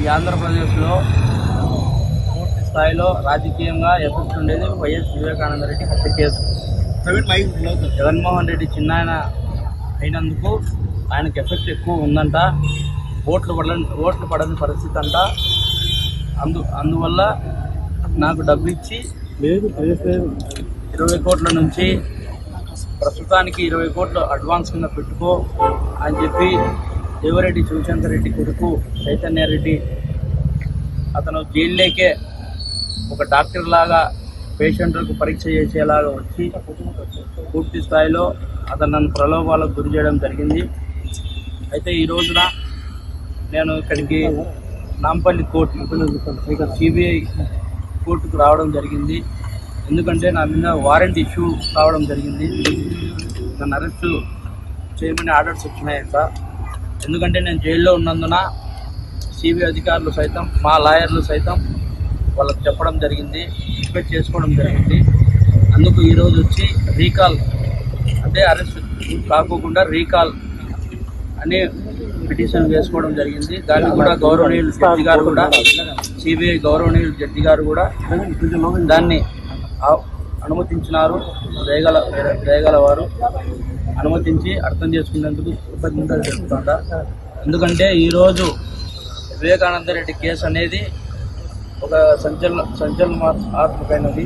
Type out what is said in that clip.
ఈ ఆంధ్రప్రదేశ్లో పూర్తి స్థాయిలో రాజకీయంగా ఎఫెక్ట్ ఉండేది వైఎస్ వివేకానంద రెడ్డి హత్య కేసు. జగన్మోహన్ రెడ్డి చిన్నాయన అయినందుకు ఆయనకు ఎఫెక్ట్ ఎక్కువ ఉందంట. ఓట్లు పడని పరిస్థితి అంట. అందువల్ల నాకు డబ్బు ఇచ్చి 20 కోట్ల నుంచి ప్రస్తుతానికి 20 కోట్లు అడ్వాన్స్ కింద పెట్టుకో అని చెప్పి దేవిరెడ్డి శివశంకర్ రెడ్డి కొడుకు చైతన్యారెడ్డి అతను జైల్లోకే ఒక డాక్టర్ లాగా పేషెంట్లకు పరీక్ష చేసేలాగా వచ్చి పూర్తి స్థాయిలో అతను నన్ను ప్రలోభాలకు గురి చేయడం జరిగింది. అయితే ఈ రోజున నేను ఇక్కడికి నాంపల్లి కోర్టు సిబిఐ కోర్టుకు రావడం జరిగింది. ఎందుకంటే నా మీద వారెంట్ ఇష్యూ కావడం జరిగింది. నన్ను అరెస్టు చేయమని ఆర్డర్స్ వచ్చినాయి సార్. ఎందుకంటే నేను జైల్లో ఉన్నందున సిబిఐ అధికారులు సైతం మా లాయర్లు సైతం వాళ్ళకి చెప్పడం జరిగింది, రిక్వెస్ట్ చేసుకోవడం జరిగింది. అందుకు ఈరోజు వచ్చి రీకాల్ అంటే అరెస్ట్ కాకోకుండా రీకాల్ అని పిటిషన్ వేసుకోవడం జరిగింది. దాన్ని కూడా గౌరవనీయులు జడ్జి గారు కూడా సిబిఐ గౌరవనీయులు జడ్జి గారు కూడా దాన్ని అనుమతించినారు. దయగల వారు అనుమతించి అర్థం చేసుకునేందుకు కృతజ్ఞతలు చెప్తుంటా. ఎందుకంటే ఈరోజు వివేకానంద రెడ్డి కేసు అనేది ఒక సంచలనాత్మకమైనది.